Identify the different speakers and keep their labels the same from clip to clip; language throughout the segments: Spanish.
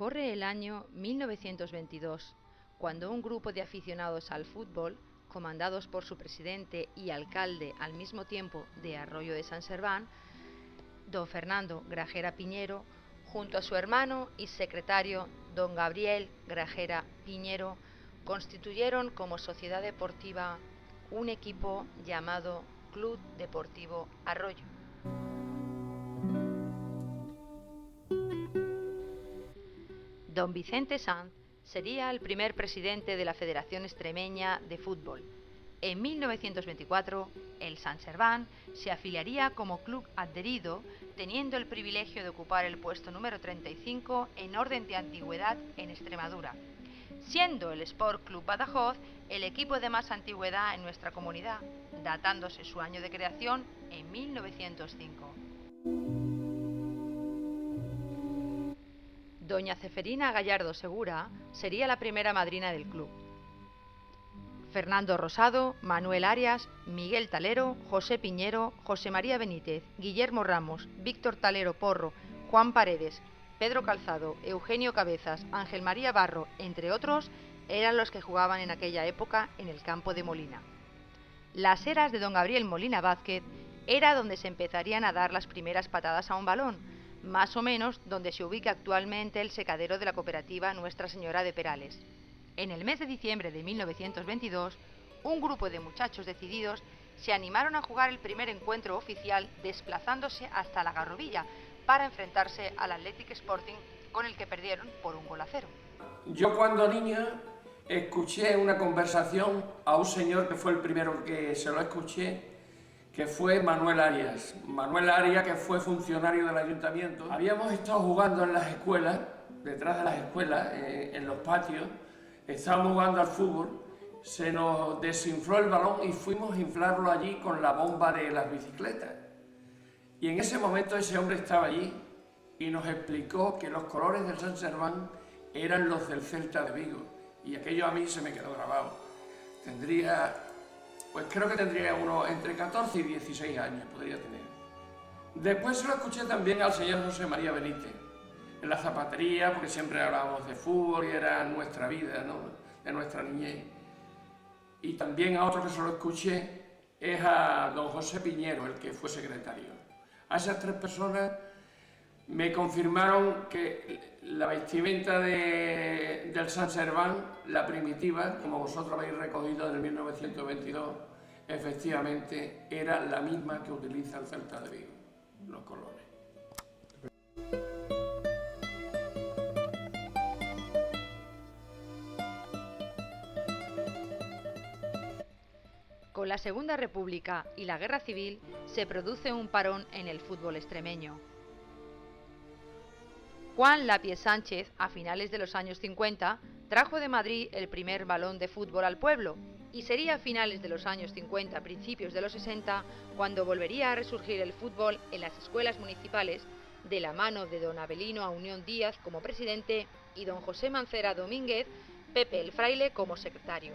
Speaker 1: Corre el año 1922, cuando un grupo de aficionados al fútbol, comandados por su presidente y alcalde al mismo tiempo de Arroyo de San Serván, don Fernando Grajera Piñero, junto a su hermano y secretario don Gabriel Grajera Piñero, constituyeron como sociedad deportiva un equipo llamado Club Deportivo Arroyo. Don Vicente Sanz sería el primer presidente de la Federación Extremeña de Fútbol. En 1924, el San Serván se afiliaría como club adherido, teniendo el privilegio de ocupar el puesto número 35 en orden de antigüedad en Extremadura, siendo el Sport Club Badajoz el equipo de más antigüedad en nuestra comunidad, datándose su año de creación en 1905. Doña Ceferina Gallardo Segura sería la primera madrina del club. Fernando Rosado, Manuel Arias, Miguel Talero, José Piñero, José María Benítez, Guillermo Ramos, Víctor Talero Porro, Juan Paredes, Pedro Calzado, Eugenio Cabezas, Ángel María Barro, entre otros, eran los que jugaban en aquella época en el campo de Molina. Las eras de don Gabriel Molina Vázquez era donde se empezarían a dar las primeras patadas a un balón, más o menos donde se ubica actualmente el secadero de la cooperativa Nuestra Señora de Perales. En el mes de diciembre de 1922, un grupo de muchachos decididos se animaron a jugar el primer encuentro oficial desplazándose hasta la Garrovilla para enfrentarse al Athletic Sporting, con el que perdieron por 1-0.
Speaker 2: Yo cuando niño escuché una conversación a un señor que fue el primero que se lo escuché, que fue Manuel Arias. Manuel Arias, que fue funcionario del ayuntamiento. Habíamos estado jugando en las escuelas, detrás de las escuelas, en los patios. Estábamos jugando al fútbol, se nos desinfló el balón y fuimos a inflarlo allí con la bomba de las bicicletas. Y en ese momento ese hombre estaba allí y nos explicó que los colores del San Serván eran los del Celta de Vigo. Y aquello a mí se me quedó grabado. Creo que tendría uno entre 14 y 16 años, podría tener. Después se lo escuché también al señor José María Benítez, en la zapatería, porque siempre hablábamos de fútbol y era nuestra vida, ¿no?, de nuestra niñez. Y también a otro que se lo escuché es a don José Piñero, el que fue secretario. A esas tres personas me confirmaron que la vestimenta del San Serván, la primitiva, como vosotros habéis recogido en el 1922, efectivamente era la misma que utiliza el Celta de Vigo, los colores.
Speaker 1: Con la Segunda República y la Guerra Civil se produce un parón en el fútbol extremeño. Juan Lapiez Sánchez, a finales de los años 50, trajo de Madrid el primer balón de fútbol al pueblo, y sería a finales de los años 50, principios de los 60, cuando volvería a resurgir el fútbol en las escuelas municipales, de la mano de don Avelino Aunión Díaz como presidente y don José Mancera Domínguez, Pepe el Fraile, como secretario.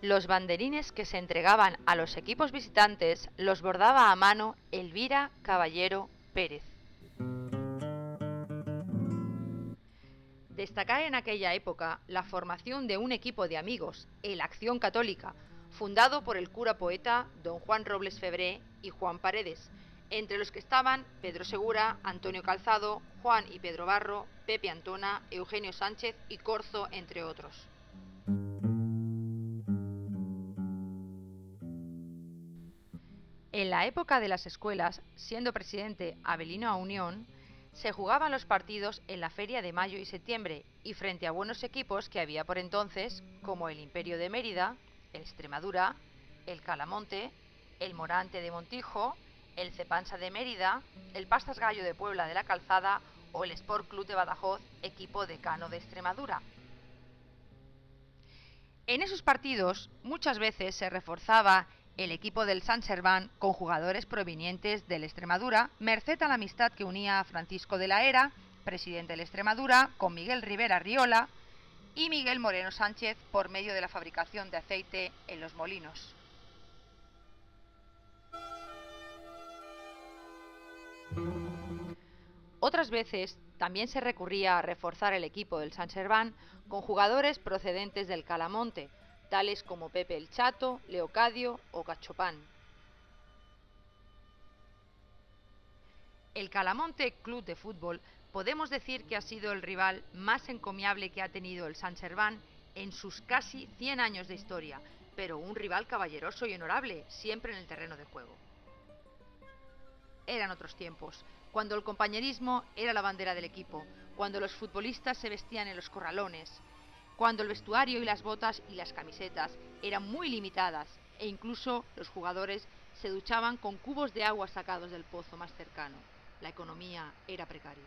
Speaker 1: Los banderines que se entregaban a los equipos visitantes los bordaba a mano Elvira Caballero Pérez. Destacar en aquella época la formación de un equipo de amigos, el Acción Católica, fundado por el cura poeta don Juan Robles Febré y Juan Paredes, entre los que estaban Pedro Segura, Antonio Calzado, Juan y Pedro Barro, Pepe Antona, Eugenio Sánchez y Corzo, entre otros. En la época de las escuelas, siendo presidente Avelino Aunión, se jugaban los partidos en la feria de mayo y septiembre y frente a buenos equipos que había por entonces, como el Imperio de Mérida, el Extremadura, el Calamonte, el Morante de Montijo, el Cepansa de Mérida, el Pastas Gallo de Puebla de la Calzada o el Sport Club de Badajoz, equipo decano de Extremadura. En esos partidos muchas veces se reforzaba el equipo del San Serván con jugadores provenientes del Extremadura, merced a la amistad que unía a Francisco de la Era, presidente del Extremadura, con Miguel Rivera Riola, y Miguel Moreno Sánchez por medio de la fabricación de aceite en los molinos. Otras veces también se recurría a reforzar el equipo del Sant Serván con jugadores procedentes del Calamonte, tales como Pepe el Chato, Leocadio o Cachopán. El Calamonte Club de Fútbol podemos decir que ha sido el rival más encomiable que ha tenido el Sant Serván en sus casi 100 años de historia, pero un rival caballeroso y honorable, siempre en el terreno de juego. Eran otros tiempos, cuando el compañerismo era la bandera del equipo, cuando los futbolistas se vestían en los corralones, cuando el vestuario y las botas y las camisetas eran muy limitadas e incluso los jugadores se duchaban con cubos de agua sacados del pozo más cercano. La economía era precaria.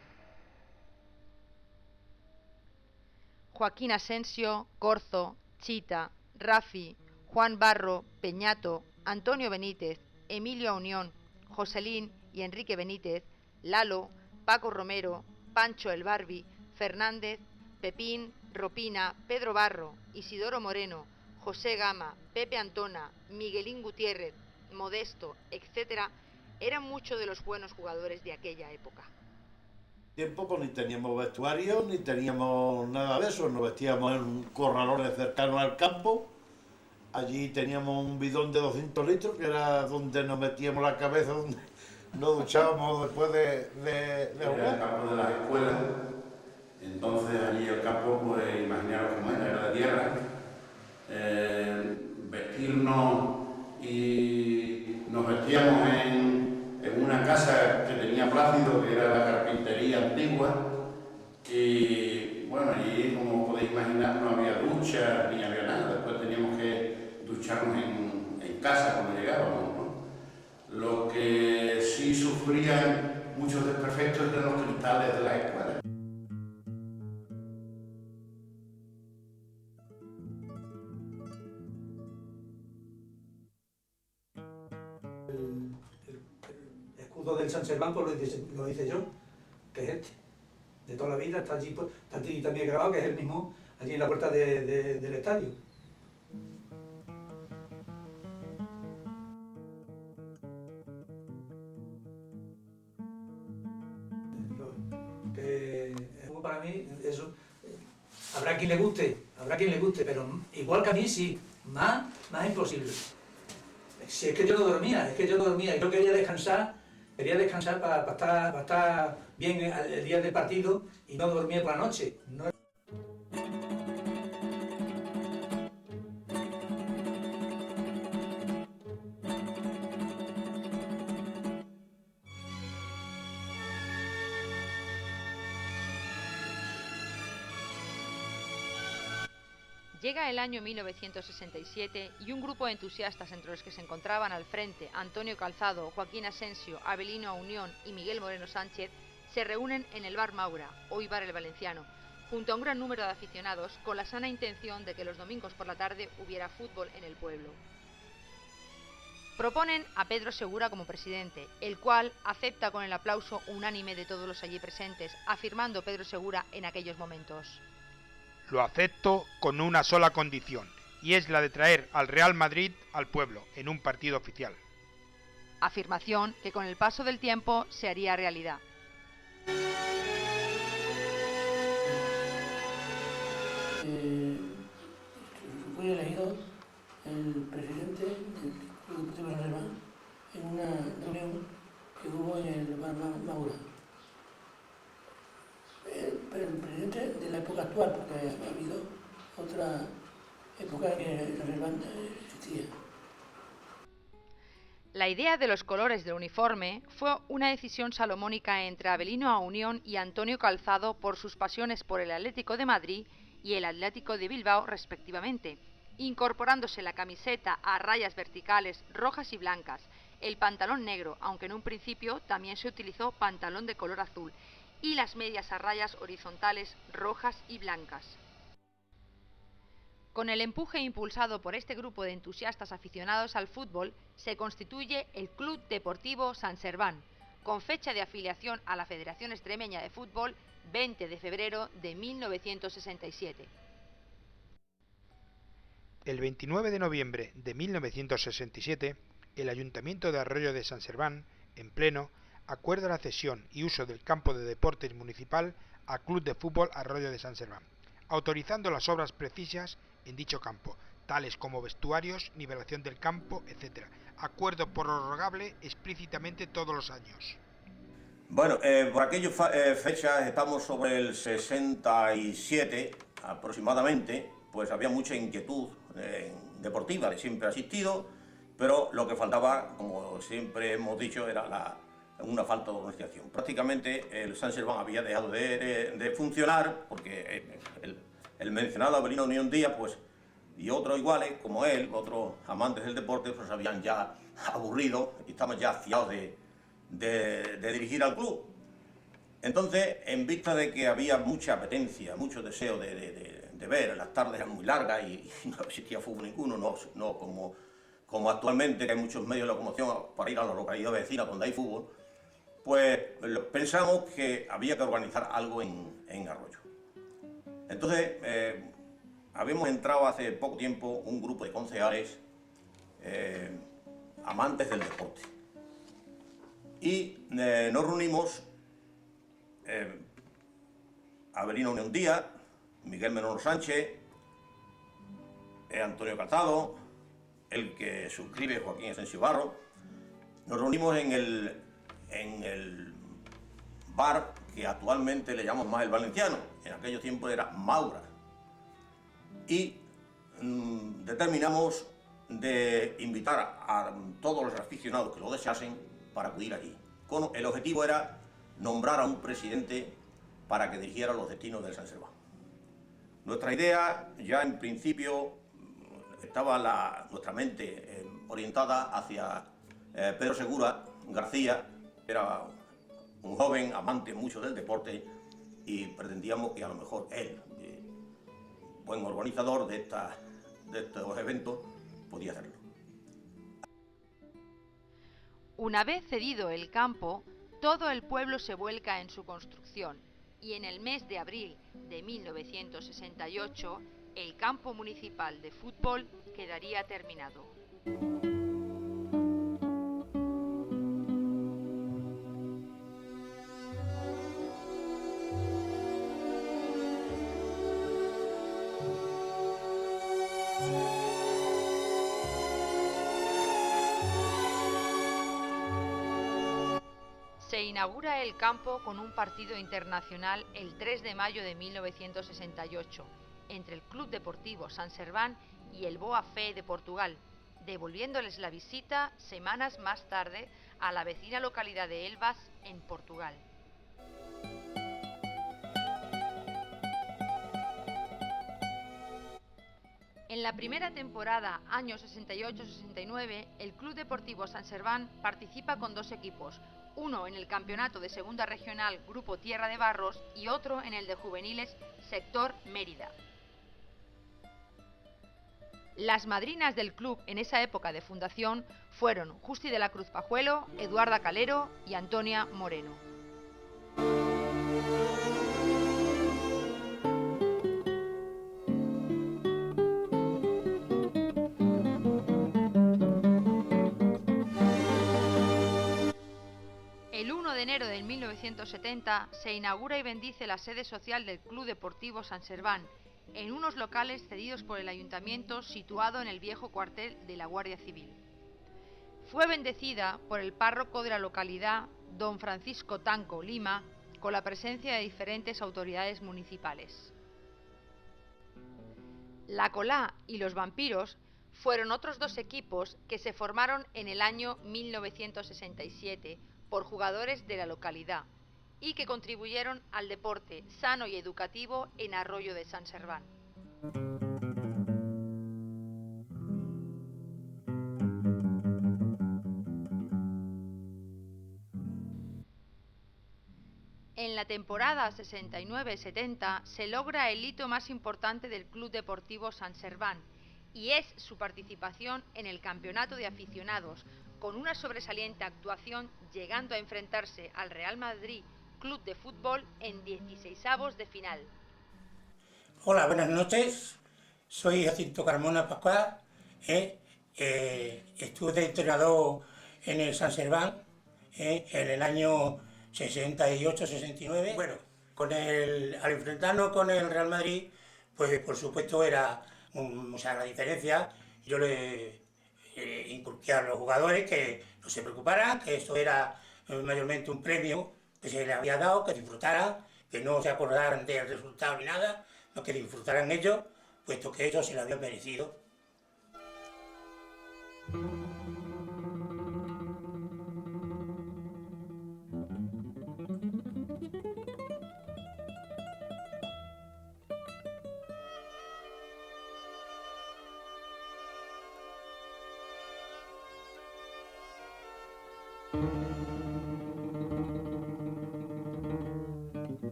Speaker 1: Joaquín Asensio, Corzo, Chita, Rafi, Juan Barro, Peñato, Antonio Benítez, Emilio Unión, Joselín y Enrique Benítez, Lalo, Paco Romero, Pancho el Barbi, Fernández, Pepín, Ropina, Pedro Barro, Isidoro Moreno, José Gama, Pepe Antona, Miguelín Gutiérrez, Modesto, etc., eran muchos de los buenos jugadores de aquella época.
Speaker 3: Tiempo pues ni teníamos vestuario, ni teníamos nada de eso, nos vestíamos en corralones cercanos al campo. Allí teníamos un bidón de 200 litros, que era donde nos metíamos la cabeza, donde nos duchábamos después de jugar.
Speaker 4: Era el campo de las escuelas, entonces allí el campo, pues imaginaros cómo era de tierra. Vestirnos y nos vestíamos en una casa que tenía Plácido, que era la carpintería antigua, y bueno, allí, como podéis imaginar, no había ducha ni había nada, después teníamos que ducharnos en casa cuando llegábamos, ¿no? Lo que sí sufrían muchos desperfectos eran los cristales de las escuelas.
Speaker 5: El escudo del Sant Serván pues lo hice yo, que es este, de toda la vida, está allí, pues, está allí también grabado, que es el mismo, allí en la puerta del estadio. Que para mí, eso, habrá quien le guste, pero igual que a mí sí, más imposible. Si es que yo no dormía, yo quería descansar para estar bien el día del partido y no dormir por la noche. No.
Speaker 1: Llega el año 1967 y un grupo de entusiastas, entre los que se encontraban al frente Antonio Calzado, Joaquín Asensio, Avelino Unión y Miguel Moreno Sánchez, se reúnen en el Bar Maura, hoy Bar El Valenciano, junto a un gran número de aficionados, con la sana intención de que los domingos por la tarde hubiera fútbol en el pueblo. Proponen a Pedro Segura como presidente, el cual acepta con el aplauso unánime de todos los allí presentes, afirmando Pedro Segura en aquellos momentos:
Speaker 6: lo acepto con una sola condición, y es la de traer al Real Madrid al pueblo en un partido oficial.
Speaker 1: Afirmación que con el paso del tiempo se haría realidad.
Speaker 7: Fui elegido el presidente del Club Deportivo Sant Serván en una reunión que hubo en el Bar Maura. Pero el presidente de la época actual, porque ha habido otra época en que el Sant Serván existía.
Speaker 1: La idea de los colores del uniforme fue una decisión salomónica entre Avelino Aunión y Antonio Calzado por sus pasiones por el Atlético de Madrid y el Atlético de Bilbao respectivamente, incorporándose la camiseta a rayas verticales rojas y blancas, el pantalón negro, aunque en un principio también se utilizó pantalón de color azul, y las medias a rayas horizontales rojas y blancas. Con el empuje impulsado por este grupo de entusiastas aficionados al fútbol, se constituye el Club Deportivo Sant Serván, con fecha de afiliación a la Federación Extremeña de Fútbol 20 de febrero de 1967.
Speaker 6: El 29 de noviembre de 1967, el Ayuntamiento de Arroyo de San Serván, en pleno, acuerda la cesión y uso del campo de deportes municipal al Club de Fútbol Arroyo de San Serván, autorizando las obras precisas en dicho campo, tales como vestuarios, nivelación del campo, etc. Acuerdo prorrogable explícitamente todos los años.
Speaker 8: Bueno, por aquellas fechas, estamos sobre el 67 aproximadamente, pues había mucha inquietud deportiva, siempre ha existido, pero lo que faltaba, como siempre hemos dicho, era una falta de organización. Prácticamente el San Serván había dejado de funcionar porque el mencionado Avelino Unión Díaz, pues, y otros iguales como él, otros amantes del deporte, pues habían ya aburrido y estaban ya hastiados de dirigir al club. Entonces, en vista de que había mucha apetencia, mucho deseo de ver, las tardes eran muy largas y no existía fútbol ninguno, no como actualmente, que hay muchos medios de locomoción para ir a la localidad vecina donde hay fútbol, pues pensamos que había que organizar algo en Arroyo. Entonces, habíamos entrado hace poco tiempo un grupo de concejales amantes del deporte. Y nos reunimos Avelino Unión Díaz, Miguel Menor Sánchez, Antonio Calzado, el que suscribe Joaquín Asensio Barro. Nos reunimos en el bar que actualmente le llamamos más el Valenciano, en aquellos tiempos era Maura. Y determinamos de invitar a todos los aficionados que lo deseasen para acudir allí. El objetivo era nombrar a un presidente para que dirigiera los destinos del San Serván. Nuestra idea, ya en principio, estaba nuestra mente orientada hacia Pedro Segura García, era un joven amante mucho del deporte y pretendíamos que a lo mejor él, buen organizador de estos eventos, podía hacerlo.
Speaker 1: Una vez cedido el campo, todo el pueblo se vuelca en su construcción y en el mes de abril de 1968 el campo municipal de fútbol quedaría terminado. Se inaugura el campo con un partido internacional el 3 de mayo de 1968 entre el Club Deportivo San Serván y el Boa Fe de Portugal, devolviéndoles la visita semanas más tarde a la vecina localidad de Elvas, en Portugal. En la primera temporada, año 68-69, el Club Deportivo San Serván participa con dos equipos, uno en el campeonato de Segunda Regional Grupo Tierra de Barros y otro en el de juveniles Sector Mérida. Las madrinas del club en esa época de fundación fueron Justi de la Cruz Pajuelo, Eduarda Calero y Antonia Moreno. El 1 de enero de 1970 se inaugura y bendice la sede social del Club Deportivo San Serván, en unos locales cedidos por el ayuntamiento situado en el viejo cuartel de la Guardia Civil. Fue bendecida por el párroco de la localidad, don Francisco Tanco Lima, con la presencia de diferentes autoridades municipales. La Colá y los Vampiros fueron otros dos equipos que se formaron en el año 1967 por jugadores de la localidad y que contribuyeron al deporte sano y educativo en Arroyo de San Serván. En la temporada 69-70 se logra el hito más importante del Club Deportivo San Serván y es su participación en el Campeonato de Aficionados, con una sobresaliente actuación llegando a enfrentarse al Real Madrid Club de Fútbol en 16avos de final.
Speaker 9: Hola, buenas noches. Soy Jacinto Carmona Pascual, estuve de entrenador en el San Serván en el año 68-69. Bueno, al enfrentarnos con el Real Madrid, pues por supuesto era la diferencia. Yo le inculqué a los jugadores que no se preocuparan, que esto era mayormente un premio que se les había dado, que disfrutaran, que no se acordaran del resultado ni nada, no, que disfrutaran ellos, puesto que ellos se lo habían merecido.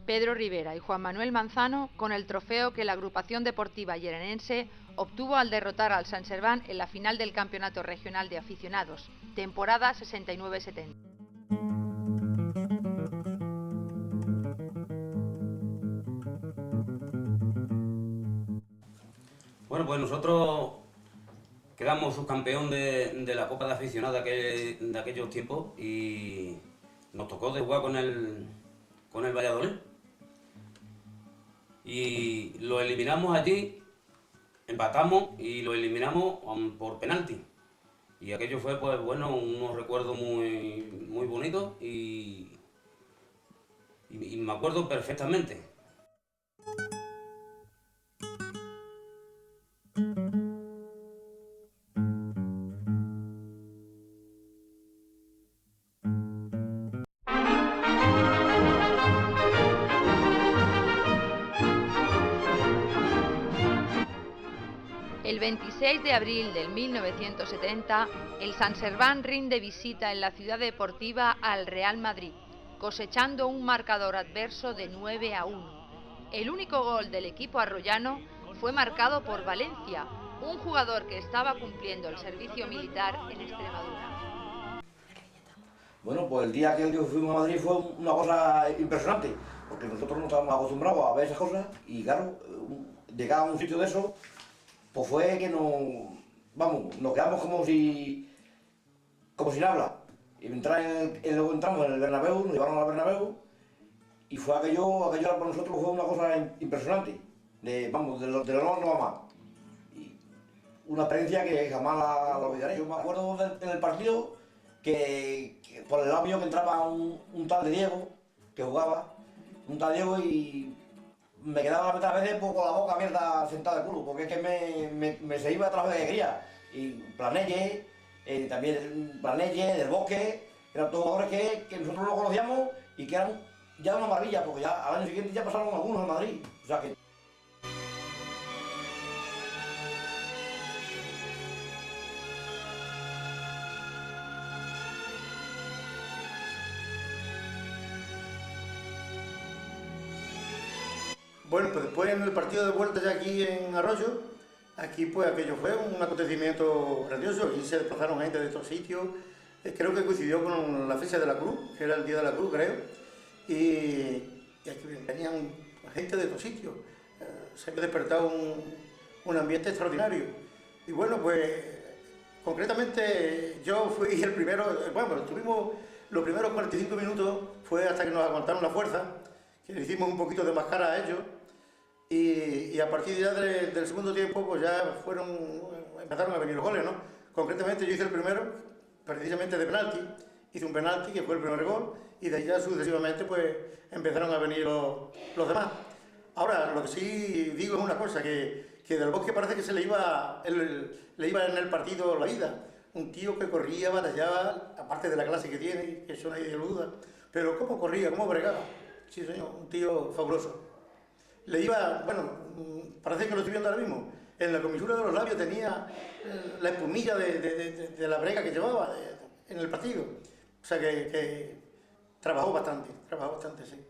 Speaker 1: Pedro Rivera y Juan Manuel Manzano con el trofeo que la agrupación deportiva llenense obtuvo al derrotar al San Serván en la final del Campeonato Regional de Aficionados, temporada 69-70.
Speaker 10: Bueno, pues nosotros quedamos subcampeón de la Copa de Aficionados de aquellos tiempos y nos tocó de jugar con el Valladolid. Y lo eliminamos allí, empatamos y lo eliminamos por penalti. Y aquello fue, pues bueno, unos recuerdos muy bonitos y me acuerdo perfectamente.
Speaker 1: El 26 de abril del 1970, el San Serván rinde visita en la ciudad deportiva al Real Madrid, cosechando un marcador adverso de 9-1. El único gol del equipo arroyano fue marcado por Valencia, un jugador que estaba cumpliendo el servicio militar en Extremadura.
Speaker 11: Bueno, pues el día que fuimos a Madrid fue una cosa impresionante, porque nosotros no estábamos acostumbrados a ver esas cosas y claro, llegar a un sitio de eso, pues fue que nos quedamos como sin habla. Y luego entramos en el Bernabéu, nos llevaron al Bernabéu y fue aquello para nosotros fue una cosa impresionante. De lo no va más. Y una experiencia que jamás la olvidaré. Yo me acuerdo en el partido que por el lado mío que entraba un tal de Diego, que jugaba, un tal Diego y me quedaba la mitad de veces con la boca abierta sentada de culo, porque es que me se iba a través de alegría. Y Planelle, también Planelle, Del Bosque, eran todos jugadores que nosotros lo conocíamos y que eran ya una maravilla, porque ya al año siguiente ya pasaron algunos en Madrid. O sea que...
Speaker 12: Bueno, pues después en el partido de vuelta ya aquí en Arroyo, aquí pues aquello fue un acontecimiento grandioso, aquí se desplazaron gente de estos sitios, creo que coincidió con la fecha de la Cruz, que era el Día de la Cruz, creo, y aquí venían gente de estos sitios, se había despertado un ambiente extraordinario. Y bueno, pues concretamente yo fui el primero, bueno, estuvimos los primeros 45 minutos, fue hasta que nos aguantaron la fuerza, que le hicimos un poquito de máscara a ellos. Y a partir ya del segundo tiempo, pues ya empezaron a venir los goles, ¿no? Concretamente yo hice el primero, precisamente de penalti, hice un penalti que fue el primer gol, y de ahí ya sucesivamente pues empezaron a venir los demás. Ahora, lo que sí digo es una cosa, que Del Bosque parece que le iba en el partido la vida. Un tío que corría, batallaba, aparte de la clase que tiene, que eso nadie lo duda, pero cómo corría, cómo bregaba. Sí señor, un tío fabuloso. le iba, bueno, parece que lo estoy viendo ahora mismo, en la comisura de los labios tenía la espumilla de la brega que llevaba en el partido. O sea que trabajó bastante, sí.